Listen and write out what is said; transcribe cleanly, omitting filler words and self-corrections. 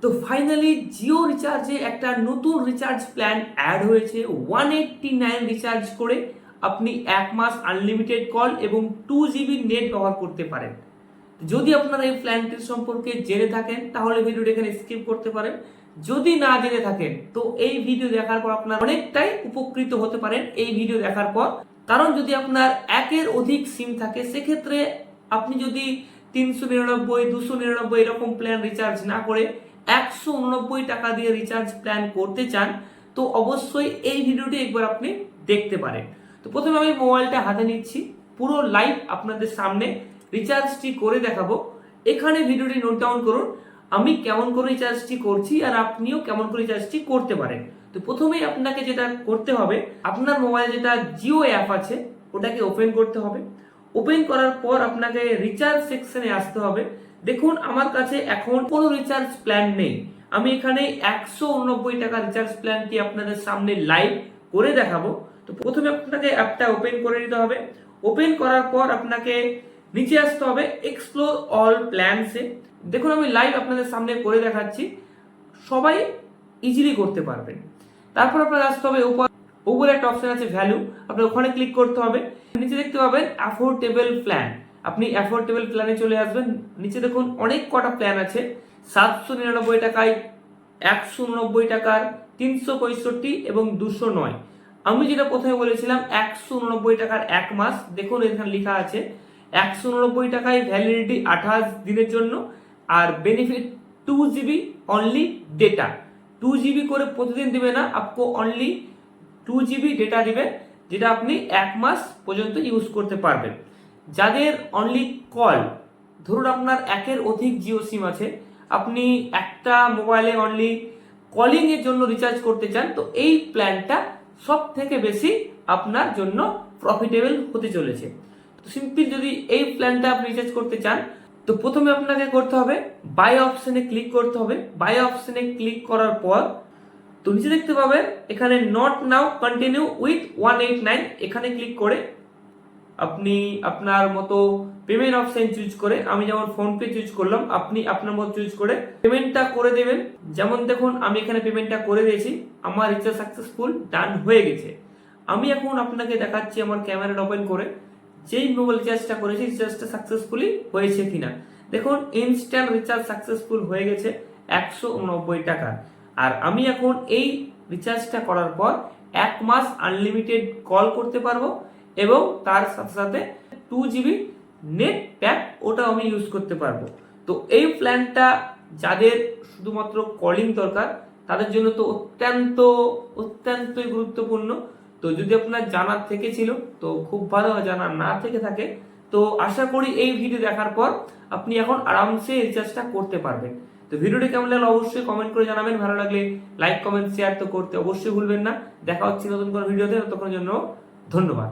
তো ফাইনালি জিও রিচার্জে একটা নতুন রিচার্জ প্ল্যান অ্যাড হয়েছে। 189 রিচার্জ করে আপনি 1 মাস আনলিমিটেড কল এবং 2 GB নেট ব্যবহার করতে পারেন। যদি আপনারা এই প্ল্যানটির সম্পর্কে জেনে থাকেন তাহলে ভিডিওটি এখানে স্কিপ করতে পারেন। যদি না জেনে থাকেন তো এই ভিডিও দেখার পর আপনারা অনেকটাই উপকৃত হতে পারেন এই ভিডিও দেখার পর। কারণ যদি আপনার একের অধিক সিম থাকে সেক্ষেত্রে আপনি যদি 399, 299 এরকম প্ল্যান রিচার্জ না করে 189 টাকা দিয়ে রিচার্জ প্ল্যান করতে চান তো অবশ্যই এই ভিডিওটি একবার আপনি দেখতে পারেন। তো প্রথমে আমি মোবাইলটা হাতে নিচ্ছি, পুরো লাইভ আপনাদের সামনে রিচার্জটি করে দেখাবো। এখানে ভিডিওটি নোট ডাউন করুন আমি কেমন করে রিচার্জটি করছি আর আপনিও কেমন করে রিচার্জটি করতে পারেন। তো প্রথমেই আপনাকে যেটা করতে হবে, আপনার মোবাইলে যেটা জিও অ্যাপ আছে ওটাকে ওপেন করতে হবে। ওপেন করার পর আপনাকে রিচার্জ সেকশনে আসতে হবে। দেখুন আমার কাছে এখন কোনো রিচার্জ প্ল্যান নেই, আমি এখানে 189 টাকা রিচার্জ প্ল্যানটি আপনাদের সামনে লাইভ করে দেখাবো। তো প্রথমে আপনাকে অ্যাপটা ওপেন করে নিতে হবে। ওপেন করার পর আপনাকে নিচে আসতে হবে এক্সপ্লোর অল প্ল্যানসে। দেখুন আমি লাইভ আপনাদের সামনে করে দেখাচ্ছি, সবাই ইজিলি করতে পারবেন। তারপর আপনার আসতে হবে উপরে একটা অপশন আছে ভ্যালু, আপনার ওখানে ক্লিক করতে হবে। নিচে দেখতে পাবেন অ্যাফোর্ডেবল প্ল্যান, আপনি অ্যাফোর্ডেবল প্ল্যানে চলে আসবেন। নিচে দেখুন অনেক কটা প্ল্যান আছে, 799 টাকায়, 189 টাকার, 365 এবং 209। আমি যেটা প্রথমে বলেছিলাম 189 টাকার 1 মাস, দেখুন এখানে লেখা আছে 189 টাকায় ভ্যালিডিটি 28 দিনের জন্য আর benefit 2 GB only data. 2 GB করে প্রতিদিন দিবে না, আপকো অনলি 2 GB ডেটা দিবে যেটা আপনি 1 মাস পর্যন্ত ইউজ করতে পারবেন। যাদের অনলি কল, ধরুন আপনার একের অধিক জিও সিম আছে, আপনি একটা মোবাইলে অনলি কলিং এর জন্য রিচার্জ করতে চান তো এই প্ল্যানটা সব থেকে বেশি আপনার জন্য প্রফিটেবল হতে চলেছে। তো সিম্পল যদি এই প্ল্যানটা আপনি রিচার্জ করতে চান তো প্রথমে আপনাকে করতে হবে বাই অপশনে ক্লিক করতে হবে। বাই অপশনে ক্লিক করার পর তো নিচে দেখতে পাবেন এখানে নট নাও কন্টিনিউ উইথ 189, এখানে ক্লিক করে আপনি আপনার মতো পেমেন্ট অপশন চুজ করে, আমি যেমন ফোনপে চুজ করলাম আপনি আপনার মতো চুজ করে পেমেন্টটা করে দেবেন। যেমন দেখুন আমি এখানে পেমেন্টটা করে দিয়েছি, আমার রিচার্জ সাকসেসফুল ডান হয়ে গেছে। আমি এখন আপনাকে দেখাচ্ছি আমার ক্যামেরাটা ওপেন করে যেই মোবাইল রিচার্জটা করেছি রিচার্জটা সাকসেসফুলি হয়েছে কিনা। দেখুন ইনস্ট্যান্ট রিচার্জ সাকসেসফুল হয়ে গেছে 189 টাকা। আর আমি এখন এই রিচার্জটা করার পর 1 মাস আনলিমিটেড কল করতে পারবো এবং তার সাথে সাথে 2 GB নেট প্যাক ওটাও আমি ইউজ করতে পারবো। তো এই প্ল্যানটা যাদের শুধুমাত্র কলিং দরকার তাদের জন্য তো অত্যন্তই গুরুত্বপূর্ণ। তো যদি আপনার জানার থেকে ছিল তো খুব ভালো, জানা না থেকে থাকে তো আশা করি এই ভিডিও দেখার পর আপনি এখন আরামসে রিচার্জটা করতে পারবেন। তো ভিডিওটি কেমন লাগলো অবশ্যই কমেন্ট করে জানাবেন, ভালো লাগলে লাইক কমেন্ট শেয়ার তো করতে অবশ্যই ভুলবেন না। দেখা হচ্ছে নতুন কোনো ভিডিওতে, ততক্ষণের জন্য ধন্যবাদ।